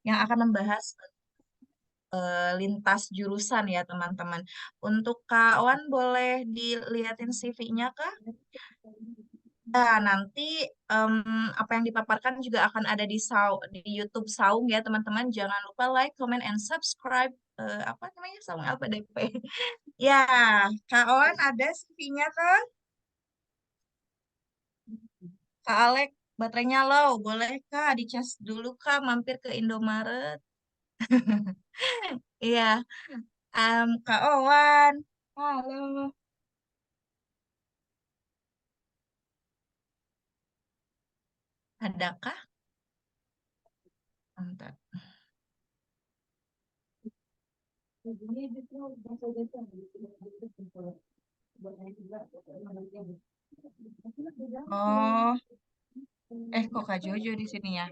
yang akan membahas lintas jurusan ya teman-teman. Untuk Kak Wan boleh dilihatin CV-nya Kak? Nah, nanti em, apa yang dipaparkan juga akan ada di YouTube Saung ya teman-teman. Jangan lupa like, comment, and subscribe. Apa namanya Saung LPDP. Ya, Kak Wan ada CV-nya Kak? Kak Alek, baterainya low. Boleh Kak dicas dulu Kak mampir ke Indomaret? Iya, Kak Owan. Halo. Adakah? Bentar. Oh, kok Kak Jojo di sini ya?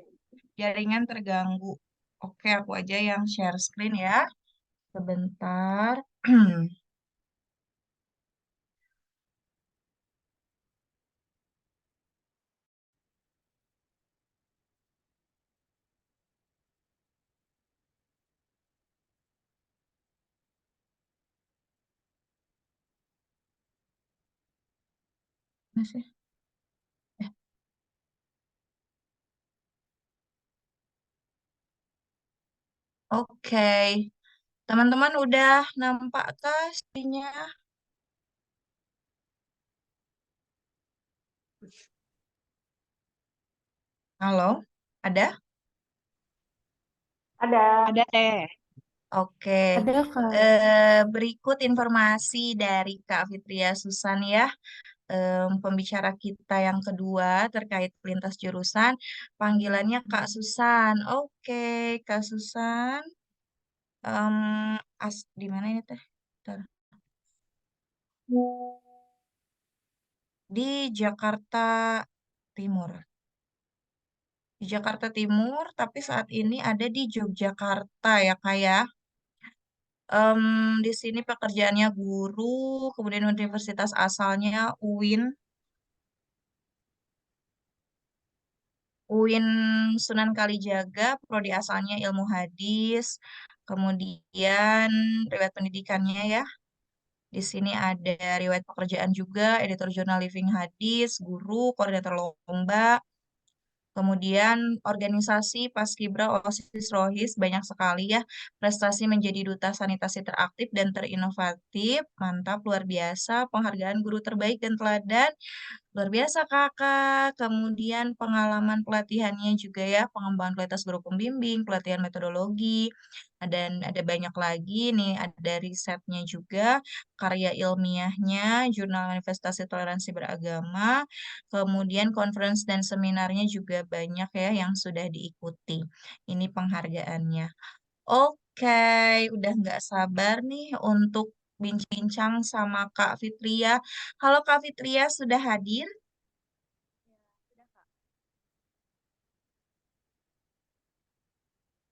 Jaringan terganggu. Oke, aku aja yang share screen ya. Sebentar. Masih. Eh, Oke. Teman-teman udah nampak kah screen-nya? Halo? Ada? Ada. Ada teh. Oke. Ada Kak. Berikut informasi dari Kak Fitria Susan ya. Pembicara kita yang kedua terkait lintas jurusan. Panggilannya Kak Susan. Oke, Kak Susan. Di mana ini teh? Bentar. Di Jakarta Timur. Di Jakarta Timur, tapi saat ini ada di Yogyakarta ya Kak ya. Di sini pekerjaannya guru, kemudian universitas asalnya UIN Sunan Kalijaga, prodi asalnya ilmu hadis, kemudian riwayat pendidikannya ya. Di sini ada riwayat pekerjaan juga, editor jurnal Living Hadis, guru, koordinator lomba, kemudian organisasi Paskibra OSIS Rohis banyak sekali ya. Prestasi menjadi duta sanitasi teraktif dan terinovatif. Mantap, luar biasa. Penghargaan guru terbaik dan teladan. Luar biasa kakak. Kemudian pengalaman pelatihannya juga ya. Pengembangan kualitas guru pembimbing, pelatihan metodologi. Dan ada banyak lagi nih. Ada risetnya juga. Karya ilmiahnya, jurnal manifestasi toleransi beragama. Kemudian conference dan seminarnya juga banyak ya yang sudah diikuti. Ini penghargaannya. Oke, udah nggak sabar nih untuk bincang-bincang sama Kak Fitria. Halo Kak Fitria, sudah hadir?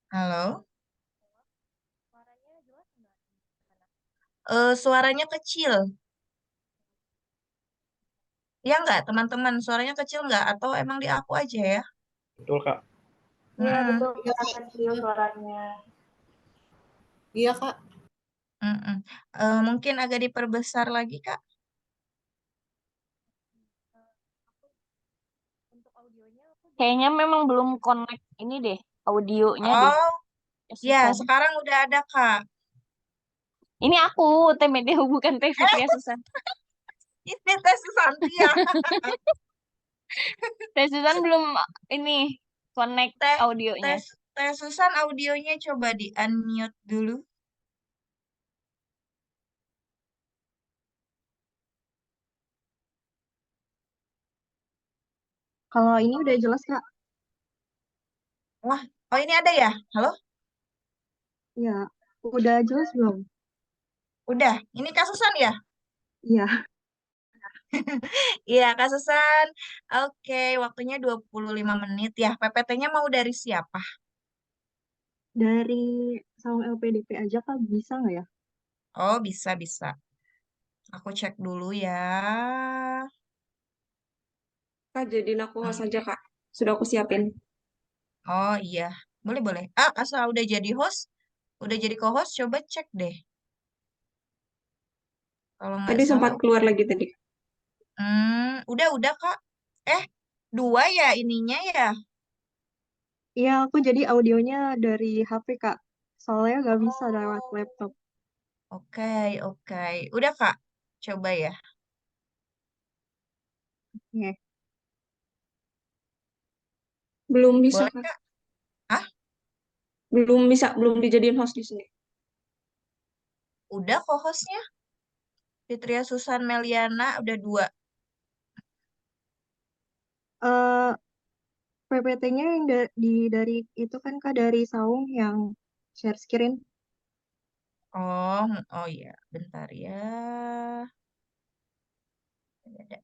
Halo? Suaranya kecil. Ya nggak, teman-teman? Suaranya kecil nggak? Atau emang di aku aja ya? Betul, Kak. Iya Mm-mm, betul Kak, kecil suaranya. Iya, Kak. mm-mm. Mungkin agak diperbesar lagi, Kak. Kayaknya memang belum connect ini deh, audionya deh. Oh, Ya, ya, Susan. sekarang udah ada, Kak. Ini aku, Teh Medeo, bukan Teh Fitria Susan. Ini tes Susanti ya. Teh Susan belum ini connect Teh, audionya. tes, tes Susan audionya coba di unmute dulu. Kalau ini udah jelas Kak. Wah, oh ini ada ya? Halo? Iya, udah jelas belum? Udah, ini Kak Susan ya? Iya, Iya, Kak Susan. Oke, waktunya 25 menit ya. PPT-nya mau dari siapa? dari Saung LPDP aja Kak bisa nggak ya? Oh, bisa, bisa. Aku cek dulu ya. Kak, jadiin aku host aja, Kak. Sudah aku siapin. Oh iya. Boleh, boleh. Asal udah jadi co-host, coba cek deh. Kalau nggak Tadi sempat salah, keluar lagi tadi. udah, Kak. Eh, dua ya ininya ya? Iya, aku jadi audionya dari HP, Kak. Soalnya nggak bisa lewat Oh, laptop. oke, oke. Udah, Kak. Coba ya. Oke. Belum bisa, Boleh, Kak. Kak? Ah, Belum bisa, belum dijadiin host di sini. udah co-hostnya. Fitria Susan Meliana, udah dua. Eh, PPT-nya yang dari itu kan, Kak, dari Saung yang share screen. Oh, oh iya. Bentar ya. Ada.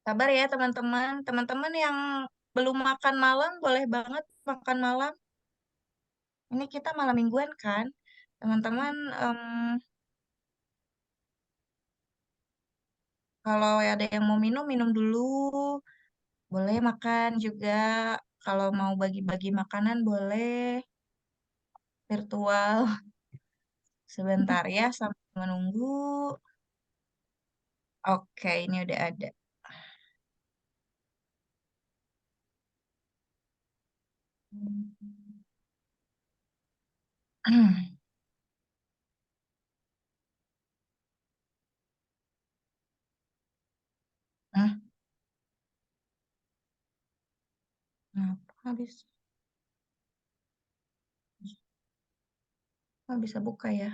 Sabar ya, teman-teman. Teman-teman yang belum makan malam, boleh banget makan malam. Ini kita malam mingguan kan? Teman-teman, kalau ada yang mau minum, minum dulu. Boleh makan juga. Kalau mau bagi-bagi makanan, boleh. Virtual. Sebentar ya, sambil menunggu. Oke, ini udah ada. Hah? Kenapa nggak bisa buka ya?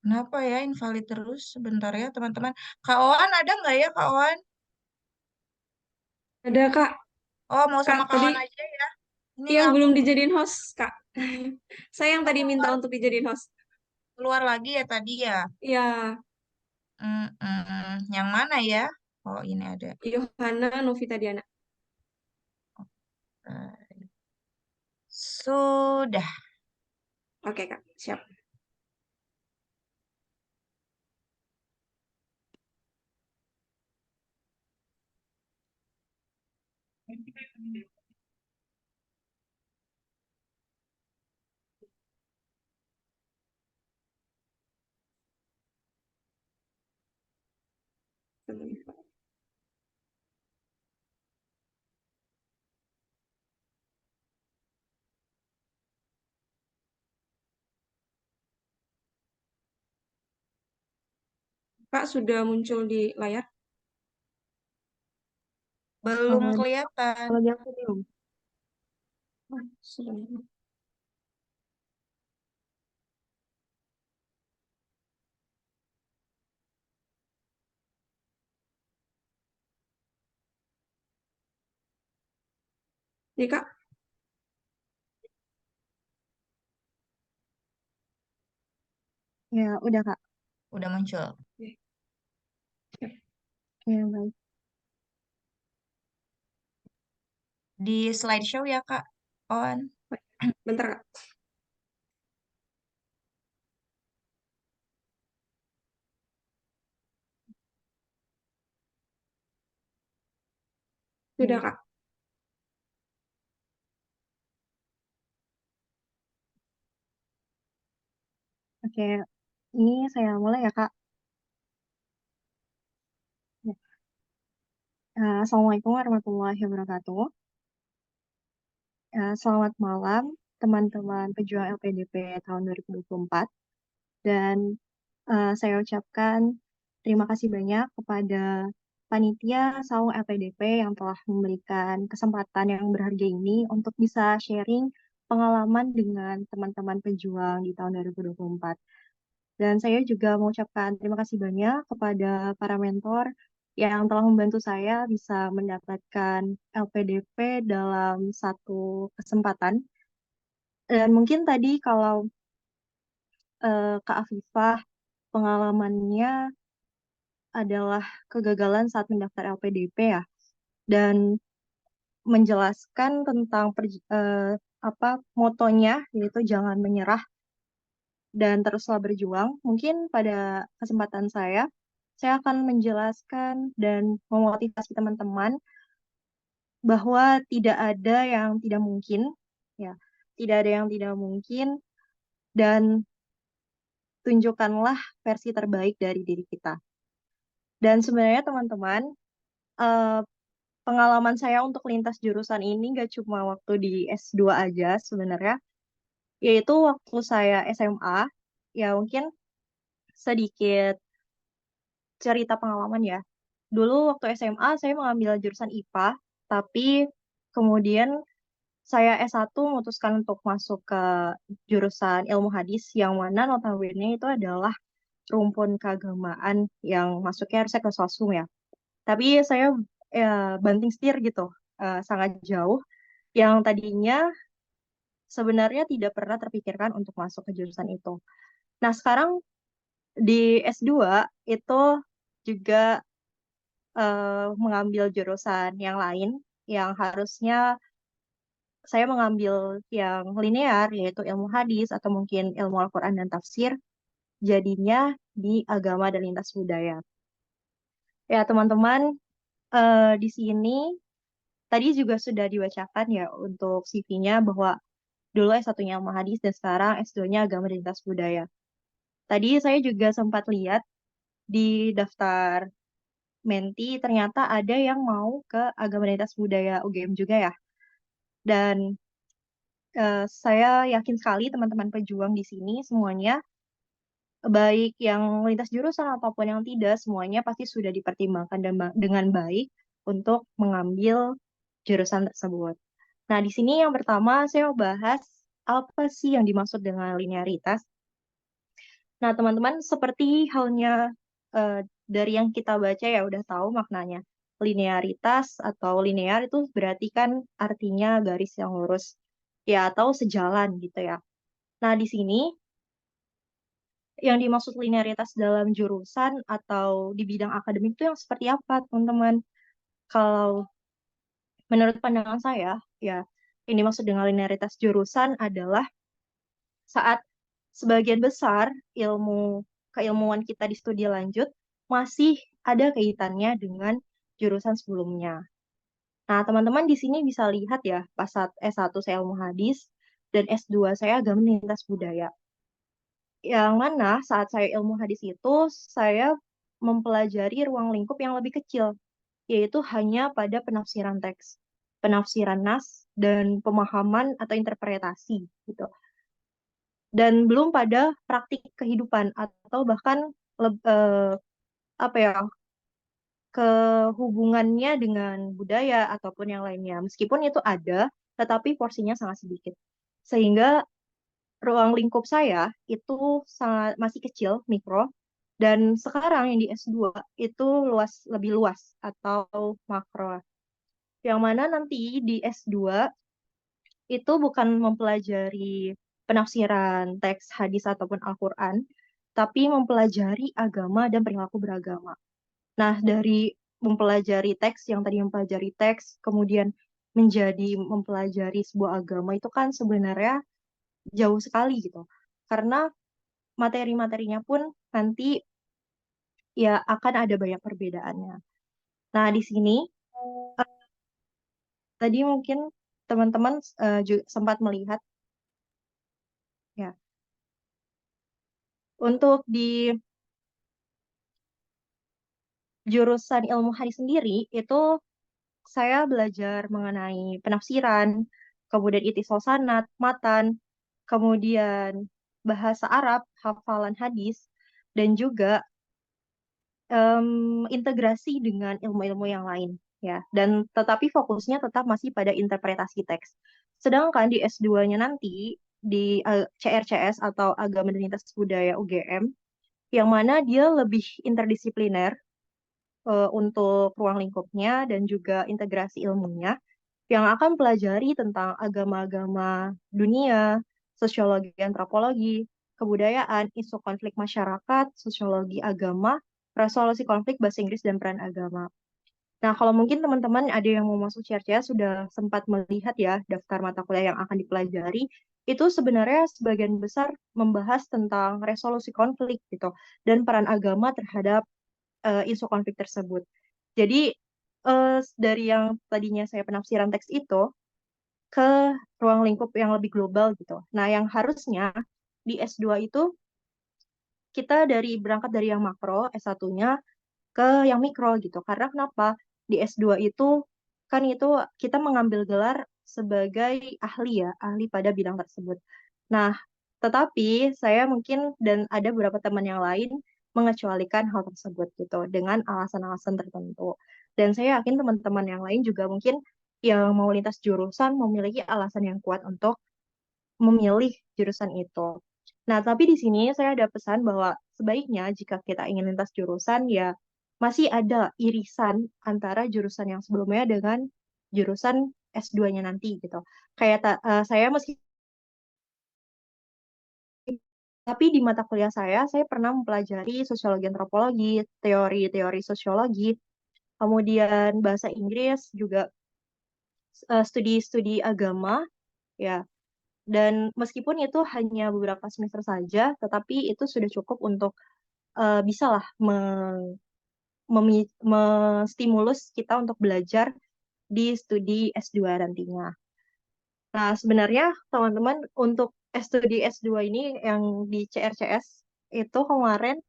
Kenapa ya invalid terus? Sebentar ya teman-teman. Kak Oan ada nggak ya Kak Oan? Ada, Kak. Oh mau Kak, sama Kak tadi Oan aja ya. Ini yang aku belum dijadiin host, Kak. Saya yang oh, tadi minta untuk dijadiin host. keluar lagi ya tadi ya. Iya, Yang mana ya? Oh ini ada. Yohana Novita Diana. Eh, Sudah. Oke, Kak. Siap. Kak, sudah muncul di layar? Belum Kalau kelihatan. kalau di aku belum. Oh, sudah. Nih, Kak. Ya, udah, Kak. Udah muncul. Oke, oke, baik. Di slideshow ya Kak Oan. Bentar, Kak. Sudah, Oke. Kak. Oke, ini saya mulai ya, Kak. Ya. Assalamualaikum warahmatullahi wabarakatuh. Selamat malam, teman-teman pejuang LPDP tahun 2024. Dan saya ucapkan terima kasih banyak kepada panitia Saung LPDP yang telah memberikan kesempatan yang berharga ini untuk bisa sharing pengalaman dengan teman-teman pejuang di tahun 2024. Dan saya juga mengucapkan terima kasih banyak kepada para mentor yang telah membantu saya bisa mendapatkan LPDP dalam satu kesempatan. Dan mungkin tadi kalau Kak Afifah pengalamannya adalah kegagalan saat mendaftar LPDP ya, dan menjelaskan tentang motonya, yaitu jangan menyerah dan teruslah berjuang. Mungkin pada kesempatan saya akan menjelaskan dan memotivasi teman-teman bahwa tidak ada yang tidak mungkin, ya, tidak ada yang tidak mungkin, dan tunjukkanlah versi terbaik dari diri kita. Dan sebenarnya teman-teman, eh, pengalaman saya untuk lintas jurusan ini nggak cuma waktu di S2 aja sebenarnya, yaitu waktu saya SMA, ya mungkin sedikit cerita pengalaman ya. Dulu waktu SMA saya mengambil jurusan IPA, tapi kemudian saya S1 memutuskan untuk masuk ke jurusan ilmu hadis, yang mana notabene itu adalah rumpun keagamaan yang masuknya harusnya ke sosum ya. Tapi saya banting setir gitu, sangat jauh, yang tadinya sebenarnya tidak pernah terpikirkan untuk masuk ke jurusan itu. Nah, sekarang di S2 itu juga mengambil jurusan yang lain, yang harusnya saya mengambil yang linear, yaitu ilmu hadis atau mungkin ilmu Al-Quran dan tafsir, jadinya di agama dan lintas budaya. Ya, teman-teman, di sini tadi juga sudah dibacakan ya untuk CV-nya bahwa dulu S1-nya ilmu hadis dan sekarang S2-nya agama dan lintas budaya. Tadi saya juga sempat lihat di daftar Menti, ternyata ada yang mau ke agama dan lintas budaya UGM juga ya. Dan saya yakin sekali teman-teman pejuang di sini semuanya, baik yang lintas jurusan ataupun yang tidak, semuanya pasti sudah dipertimbangkan dengan baik untuk mengambil jurusan tersebut. Nah, di sini yang pertama saya mau bahas apa sih yang dimaksud dengan linearitas. Nah, teman-teman, seperti halnya dari yang kita baca ya udah tahu maknanya. Linearitas atau linear itu berarti kan artinya garis yang lurus ya atau sejalan gitu ya. Nah, di sini yang dimaksud linearitas dalam jurusan atau di bidang akademik itu yang seperti apa, teman-teman? Kalau menurut pandangan saya, ya yang dimaksud dengan linearitas jurusan adalah saat sebagian besar ilmu keilmuan kita di studi lanjut masih ada kaitannya dengan jurusan sebelumnya. Nah, teman-teman di sini bisa lihat ya, pas saat S1 saya ilmu hadis dan S2 saya agama lintas budaya. Yang mana saat saya ilmu hadis itu, saya mempelajari ruang lingkup yang lebih kecil, yaitu hanya pada penafsiran teks, penafsiran nas, dan pemahaman atau interpretasi gitu. Dan belum pada praktik kehidupan atau bahkan apa ya, kehubungannya dengan budaya ataupun yang lainnya. Meskipun itu ada, tetapi porsinya sangat sedikit. Sehingga ruang lingkup saya itu sangat masih kecil, mikro, dan sekarang yang di S2 itu lebih luas atau makro. Yang mana nanti di S2 itu bukan mempelajari penafsiran teks hadis ataupun Al-Quran, tapi mempelajari agama dan perilaku beragama. Nah, dari mempelajari teks yang tadi mempelajari teks, kemudian menjadi mempelajari sebuah agama itu kan sebenarnya jauh sekali gitu. Karena materi-materinya pun nanti ya akan ada banyak perbedaannya. Nah, di sini tadi mungkin teman-teman sempat melihat ya, untuk di jurusan ilmu hadis sendiri itu saya belajar mengenai penafsiran, kemudian itisol sanad, matan, kemudian bahasa Arab, hafalan hadis, dan juga integrasi dengan ilmu-ilmu yang lain ya. Dan tetapi fokusnya tetap masih pada interpretasi teks. Sedangkan di S2-nya nanti di CRCS atau Agama dan Lintas Budaya UGM, yang mana dia lebih interdisipliner untuk ruang lingkupnya dan juga integrasi ilmunya, yang akan pelajari tentang agama-agama dunia, sosiologi antropologi, kebudayaan, isu konflik masyarakat, sosiologi agama, resolusi konflik, bahasa Inggris, dan peran agama. Nah, kalau mungkin teman-teman ada yang mau masuk CRCS sudah sempat melihat ya daftar mata kuliah yang akan dipelajari, itu sebenarnya sebagian besar membahas tentang resolusi konflik gitu dan peran agama terhadap isu konflik tersebut. Jadi dari yang tadinya saya penafsiran teks itu ke ruang lingkup yang lebih global gitu. Nah, yang harusnya di S2 itu kita berangkat dari yang makro, S1-nya ke yang mikro gitu. Karena kenapa? Di S2 itu kan itu kita mengambil gelar sebagai ahli ya, ahli pada bidang tersebut. Nah, tetapi saya mungkin dan ada beberapa teman yang lain mengecualikan hal tersebut gitu dengan alasan-alasan tertentu. Dan saya yakin teman-teman yang lain juga mungkin yang mau lintas jurusan memiliki alasan yang kuat untuk memilih jurusan itu. Nah, tapi di sini saya ada pesan bahwa sebaiknya jika kita ingin lintas jurusan ya masih ada irisan antara jurusan yang sebelumnya dengan jurusan S2-nya nanti gitu. Kayak saya meski tapi di mata kuliah saya pernah mempelajari sosiologi antropologi, teori-teori sosiologi, kemudian bahasa Inggris, juga studi-studi agama, ya. Dan meskipun itu hanya beberapa semester saja, tetapi itu sudah cukup untuk bisalah menstimulus kita untuk belajar di studi S2 nantinya. Nah, sebenarnya teman-teman untuk studi S2 ini yang di CRCS itu kemarin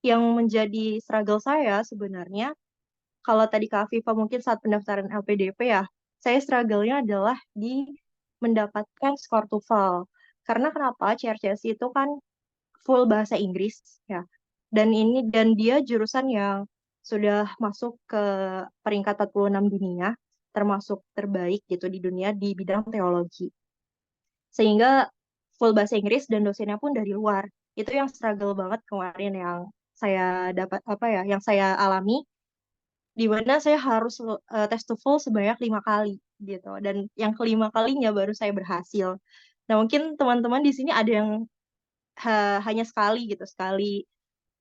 yang menjadi struggle saya sebenarnya, kalau tadi Kak Afifa mungkin saat pendaftaran LPDP ya, saya struggle-nya adalah di mendapatkan skor TOEFL. Karena kenapa? CRCS itu kan full bahasa Inggris ya. Dan dia jurusan yang sudah masuk ke peringkat 46 dunia, termasuk terbaik gitu di dunia di bidang teologi. Sehingga full bahasa Inggris dan dosennya pun dari luar. Itu yang struggle banget kemarin yang saya dapat apa ya, yang saya alami di mana saya harus tes TOEFL sebanyak 5 kali gitu. Dan yang kelima kalinya baru saya berhasil. Nah, mungkin teman-teman di sini ada yang hanya sekali gitu, sekali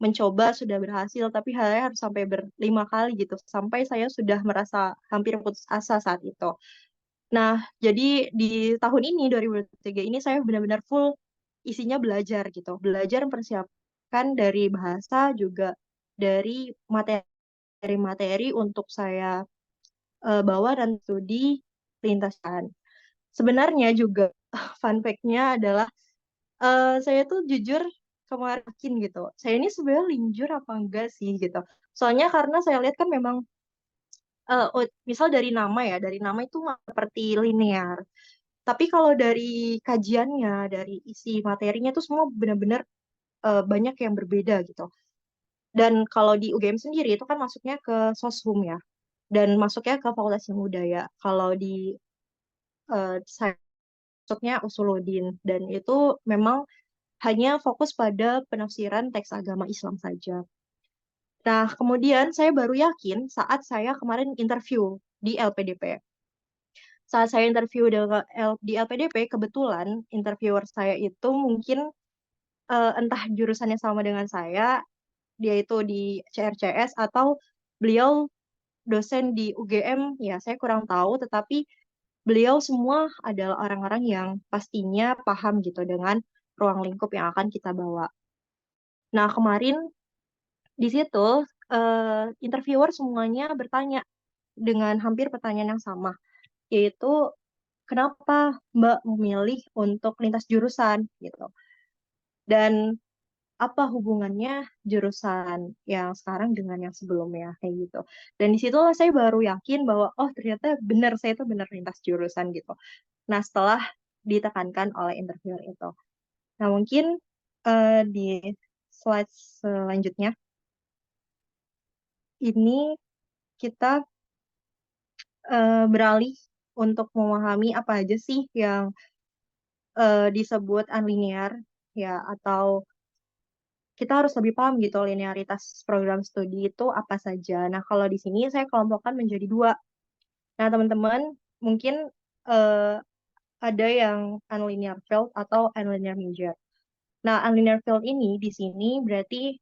mencoba sudah berhasil, tapi saya harus sampai ber5 kali gitu, sampai saya sudah merasa hampir putus asa saat itu. Nah, jadi di tahun ini 2023 ini saya benar-benar full isinya belajar gitu, belajar mempersiapkan dari bahasa juga dari materi-materi untuk saya bawa dan studi lintasan. Sebenarnya juga fun fact-nya adalah saya tuh jujur kemarin gitu. Saya ini sebenarnya linjur apa enggak sih gitu. Soalnya karena saya lihat kan memang misal dari nama ya, dari nama itu seperti linear. Tapi kalau dari kajiannya, dari isi materinya itu semua benar-benar banyak yang berbeda gitu. Dan kalau di UGM sendiri itu kan masuknya ke Soshum ya, dan masuknya ke Fakultas Ilmu Budaya. Kalau di saya masuknya Usuluddin, dan itu memang hanya fokus pada penafsiran teks agama Islam saja. Nah, kemudian saya baru yakin saat saya kemarin interview di LPDP. Saat saya interview di LPDP, kebetulan interviewer saya itu mungkin entah jurusannya sama dengan saya, dia itu di CRCS atau beliau dosen di UGM, ya saya kurang tahu, tetapi beliau semua adalah orang-orang yang pastinya paham gitu dengan ruang lingkup yang akan kita bawa. Nah, kemarin di situ interviewer semuanya bertanya dengan hampir pertanyaan yang sama, yaitu kenapa Mbak memilih untuk lintas jurusan gitu. Dan apa hubungannya jurusan yang sekarang dengan yang sebelumnya kayak gitu. Dan disitulah saya baru yakin bahwa oh ternyata benar saya itu benar lintas jurusan gitu. Nah, setelah ditekankan oleh interviewer itu. Nah, mungkin di slide selanjutnya ini kita beralih untuk memahami apa aja sih yang disebut unlinear ya, atau kita harus lebih paham gitu linearitas program studi itu apa saja. Nah, kalau di sini saya kelompokkan menjadi dua. Nah, teman-teman mungkin eh, ada yang unlinear field atau unlinear major. Nah, unlinear field ini di sini berarti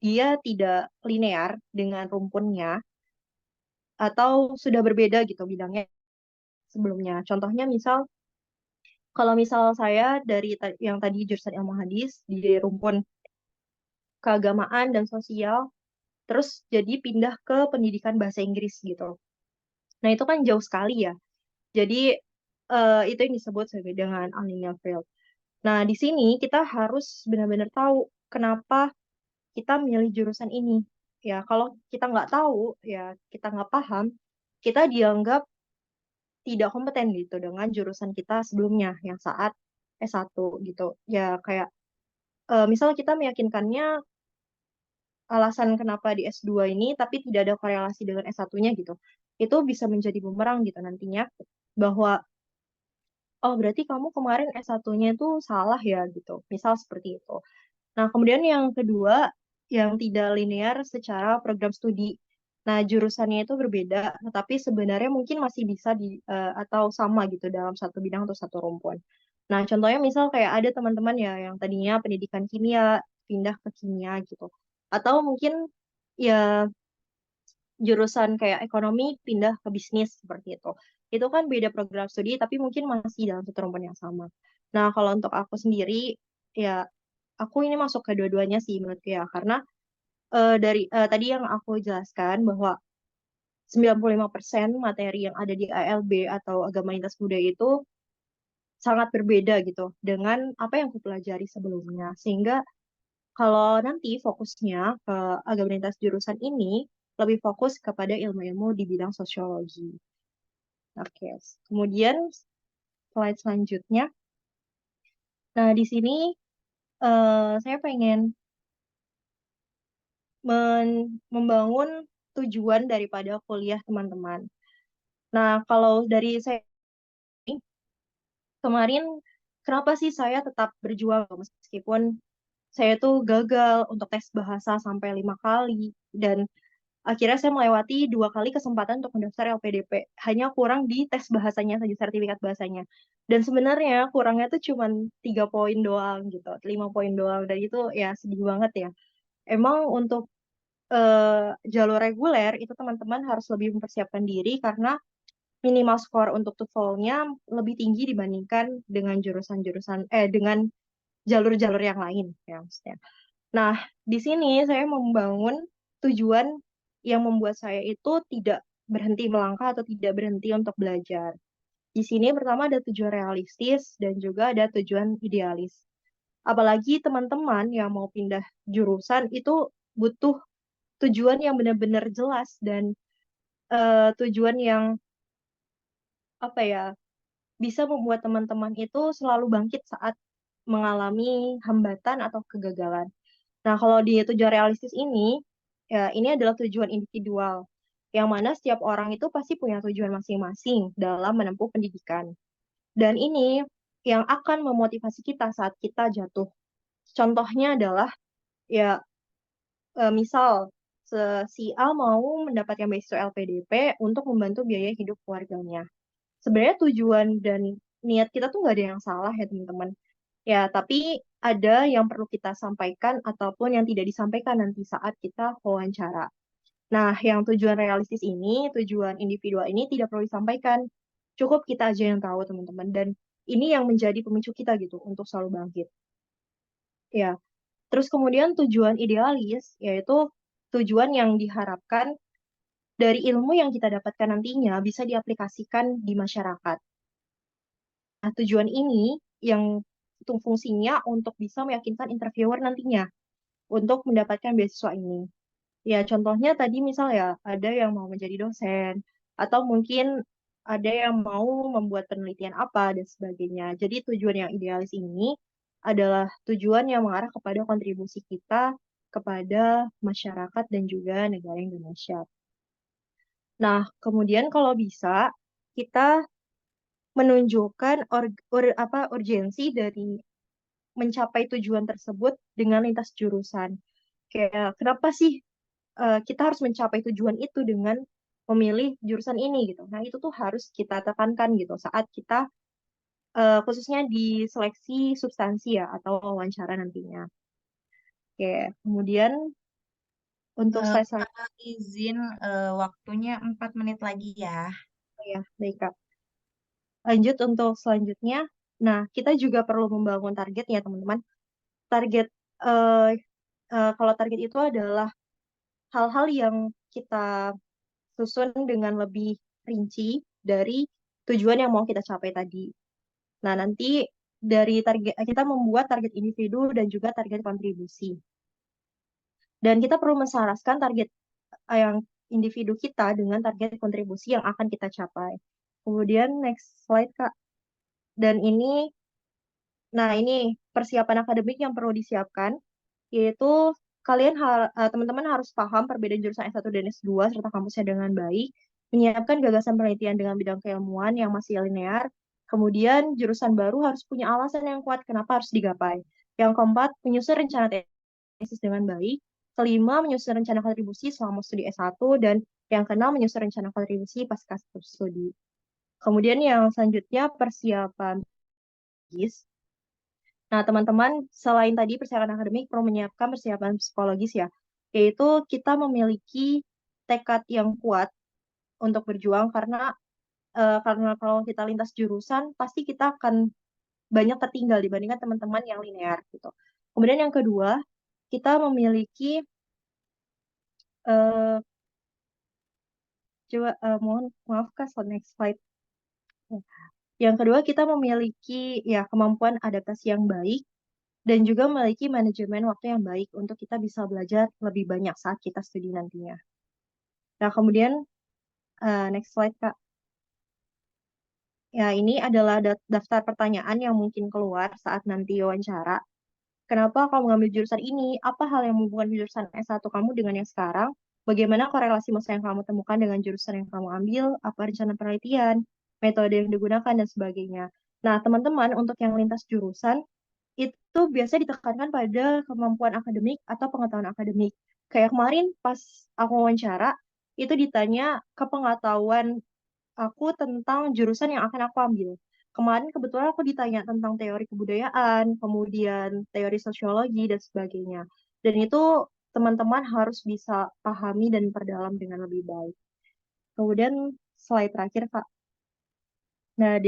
dia tidak linear dengan rumpunnya atau sudah berbeda gitu bidangnya sebelumnya. Contohnya misal, kalau misal saya dari yang tadi jurusan ilmu hadis di rumpun keagamaan dan sosial, terus jadi pindah ke pendidikan bahasa Inggris gitu. Nah, itu kan jauh sekali ya. Jadi, itu yang disebut sebagai dengan unlinear field. Nah, di sini kita harus benar-benar tahu kenapa kita milih jurusan ini. Ya, kalau kita nggak tahu, ya kita nggak paham, kita dianggap tidak kompeten gitu dengan jurusan kita sebelumnya yang saat S1 gitu. Ya, kayak misal kita meyakinkannya alasan kenapa di S2 ini tapi tidak ada korelasi dengan S1-nya gitu. Itu bisa menjadi bumerang gitu nantinya bahwa oh berarti kamu kemarin S1-nya itu salah ya gitu. Misal seperti itu. Nah, kemudian yang kedua yang tidak linear secara program studi. Nah, jurusannya itu berbeda, tetapi sebenarnya mungkin masih bisa atau sama gitu dalam satu bidang atau satu rumpun. Nah, contohnya misal kayak ada teman-teman ya yang tadinya pendidikan kimia pindah ke kimia gitu. Atau mungkin ya jurusan kayak ekonomi pindah ke bisnis seperti itu. Itu kan beda program studi tapi mungkin masih dalam satu rumpun yang sama. Nah, kalau untuk aku sendiri ya aku ini masuk ke dua-duanya sih menurutku ya karena dari tadi yang aku jelaskan bahwa 95% materi yang ada di ALB atau agama lintas budaya itu sangat berbeda gitu dengan apa yang aku pelajari sebelumnya. Sehingga kalau nanti fokusnya ke agama lintas jurusan ini lebih fokus kepada ilmu-ilmu di bidang sosiologi. Oke, kemudian slide selanjutnya. Nah, di sini saya pengen membangun tujuan daripada kuliah teman-teman. Nah, kalau dari saya kemarin, kenapa sih saya tetap berjuang meskipun saya tuh gagal untuk tes bahasa sampai 5 kali dan akhirnya saya melewati 2 kali kesempatan untuk mendaftar LPDP. Hanya kurang di tes bahasanya saja, sertifikat bahasanya. Dan sebenarnya kurangnya tuh cuma 3 poin doang gitu, 5 poin doang. Dan itu ya sedih banget ya. Emang untuk jalur reguler itu teman-teman harus lebih mempersiapkan diri karena minimal skor untuk TOEFL-nya lebih tinggi dibandingkan dengan dengan jalur-jalur yang lain ya maksudnya. Nah, di sini saya membangun tujuan yang membuat saya itu tidak berhenti melangkah atau tidak berhenti untuk belajar. Di sini pertama ada tujuan realistis dan juga ada tujuan idealis. Apalagi teman-teman yang mau pindah jurusan itu butuh tujuan yang benar-benar jelas dan tujuan yang apa ya bisa membuat teman-teman itu selalu bangkit saat mengalami hambatan atau kegagalan. Nah, kalau di tujuan realistis ini, ya ini adalah tujuan individual, yang mana setiap orang itu pasti punya tujuan masing-masing dalam menempuh pendidikan. Dan ini yang akan memotivasi kita saat kita jatuh. Contohnya adalah, ya misal si A mau mendapatkan beasiswa LPDP untuk membantu biaya hidup keluarganya. Sebenarnya tujuan dan niat kita tuh nggak ada yang salah ya teman-teman. Ya, tapi ada yang perlu kita sampaikan ataupun yang tidak disampaikan nanti saat kita wawancara. Nah, yang tujuan realistis ini, tujuan individual ini tidak perlu disampaikan. Cukup kita aja yang tahu, teman-teman. Dan ini yang menjadi pemicu kita gitu untuk selalu bangkit. Ya, terus kemudian tujuan idealis, yaitu tujuan yang diharapkan dari ilmu yang kita dapatkan nantinya bisa diaplikasikan di masyarakat. Nah, tujuan ini yang itu fungsinya untuk bisa meyakinkan interviewer nantinya untuk mendapatkan beasiswa ini. Ya, contohnya tadi misal ya, ada yang mau menjadi dosen, atau mungkin ada yang mau membuat penelitian apa, dan sebagainya. Jadi tujuan yang idealis ini adalah tujuan yang mengarah kepada kontribusi kita kepada masyarakat dan juga negara Indonesia. Nah, kemudian kalau bisa, kita menunjukkan urgensi dari mencapai tujuan tersebut dengan lintas jurusan. Kayak kenapa sih kita harus mencapai tujuan itu dengan memilih jurusan ini gitu. Nah, itu tuh harus kita tekankan gitu saat kita khususnya di seleksi substansi ya atau wawancara nantinya. Oke, kemudian Untuk slide selanjutnya Kakak izin waktunya 4 menit lagi ya. ya, baik Kak. Lanjut untuk selanjutnya. Nah, kita juga perlu membangun target ya teman-teman. Target, eh, kalau target itu adalah hal-hal yang kita susun dengan lebih rinci dari tujuan yang mau kita capai tadi. Nah, nanti dari target kita membuat target individu dan juga target kontribusi. Dan kita perlu menselaraskan target yang individu kita dengan target kontribusi yang akan kita capai. Kemudian next slide, Kak. Dan ini persiapan akademik yang perlu disiapkan, yaitu teman-teman harus paham perbedaan jurusan S1 dan S2 serta kampusnya dengan baik, menyiapkan gagasan penelitian dengan bidang keilmuan yang masih linear, kemudian jurusan baru harus punya alasan yang kuat kenapa harus digapai. Yang keempat, menyusun rencana tesis dengan baik. Kelima, menyusun rencana kontribusi selama studi S1, dan yang keenam, menyusun rencana kontribusi pasca studi. Kemudian yang selanjutnya, persiapan psikologis. Nah, teman-teman, selain tadi persiapan akademik, perlu menyiapkan persiapan psikologis ya, yaitu kita memiliki tekad yang kuat untuk berjuang karena kalau kita lintas jurusan, pasti kita akan banyak tertinggal dibandingkan teman-teman yang linear gitu. Kemudian yang kedua, kita memiliki eh, mohon maaf Kak, next slide. Yang kedua, kita memiliki ya kemampuan adaptasi yang baik dan juga memiliki manajemen waktu yang baik untuk kita bisa belajar lebih banyak saat kita studi nantinya. Nah, kemudian next slide, Kak. Ya, ini adalah daftar pertanyaan yang mungkin keluar saat nanti wawancara. Kenapa kamu mengambil jurusan ini? Apa hal yang menghubungkan jurusan S1 kamu dengan yang sekarang? Bagaimana korelasi masa yang kamu temukan dengan jurusan yang kamu ambil? Apa rencana penelitian? Metode yang digunakan, dan sebagainya. Nah, teman-teman, untuk yang lintas jurusan, itu biasa ditekankan pada kemampuan akademik atau pengetahuan akademik. Kayak kemarin pas aku wawancara, itu ditanya kepengetahuan aku tentang jurusan yang akan aku ambil. Kemarin kebetulan aku ditanya tentang teori kebudayaan, kemudian teori sosiologi, dan sebagainya. Dan itu teman-teman harus bisa pahami dan perdalam dengan lebih baik. Kemudian slide terakhir, Kak. Nah, eh,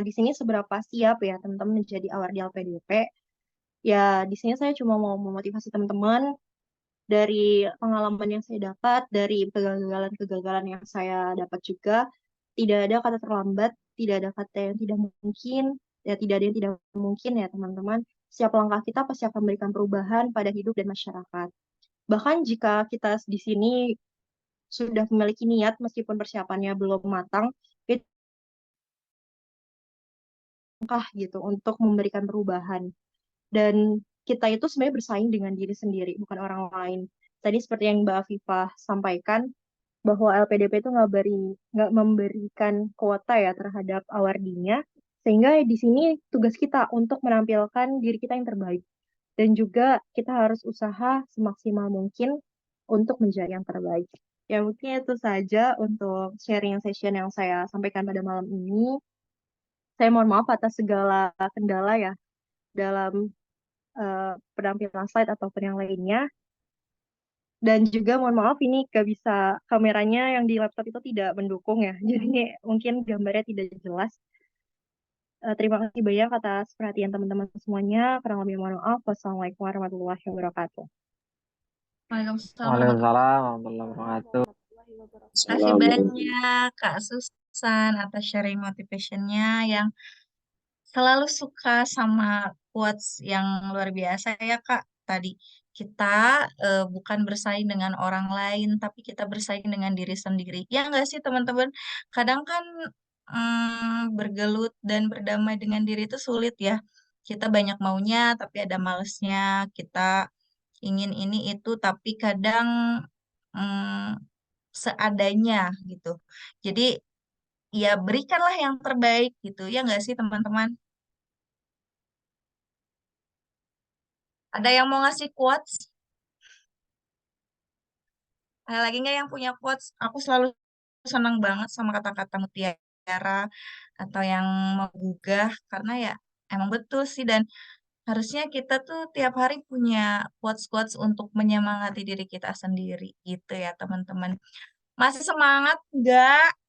di sini seberapa siap ya teman-teman menjadi award di LPDP? Ya, di sini saya cuma mau memotivasi teman-teman dari pengalaman yang saya dapat, dari kegagalan-kegagalan yang saya dapat juga. Tidak ada kata terlambat, tidak ada kata yang tidak mungkin, ya tidak ada yang tidak mungkin ya teman-teman. Setiap langkah kita pasti akan memberikan perubahan pada hidup dan masyarakat. Bahkan jika kita di sini sudah memiliki niat meskipun persiapannya belum matang, itu langkah gitu untuk memberikan perubahan. Dan kita itu sebenarnya bersaing dengan diri sendiri, bukan orang lain. Tadi seperti yang Mbak Afifah sampaikan, bahwa LPDP itu nggak memberikan kuota ya terhadap awardinya, sehingga di sini tugas kita untuk menampilkan diri kita yang terbaik. Dan juga kita harus usaha semaksimal mungkin untuk menjadi yang terbaik. Ya mungkin itu saja untuk sharing session yang saya sampaikan pada malam ini. Saya mohon maaf atas segala kendala ya dalam penampilan slide ataupun yang lainnya. Dan juga mohon maaf ini gak bisa, kameranya yang di laptop itu tidak mendukung ya. Jadi mungkin gambarnya tidak jelas. Terima kasih banyak atas perhatian teman-teman semuanya. Kurang lebih mohon maaf. Wassalamualaikum warahmatullahi wabarakatuh. Waalaikumsalam Waalaikumsalam warahmatullahi wabarakatuh. Terima kasih banyak Kak Susan atas sharing motivationnya yang selalu suka sama quotes yang luar biasa ya Kak. Tadi kita bukan bersaing dengan orang lain, tapi kita bersaing dengan diri sendiri. Ya nggak sih teman-teman? Kadang kan bergelut dan berdamai dengan diri itu sulit ya. Kita banyak maunya, tapi ada malesnya. Kita ingin ini itu, tapi kadang mm, seadanya gitu. Jadi ya berikanlah yang terbaik gitu. Ya nggak sih teman-teman? Ada yang mau ngasih quotes? Ada lagi nggak yang punya quotes? Aku selalu senang banget sama kata-kata mutiara atau yang menggugah karena ya emang betul sih dan Harusnya kita tuh tiap hari punya quotes-quotes untuk menyemangati diri kita sendiri gitu ya teman-teman. Masih semangat nggak?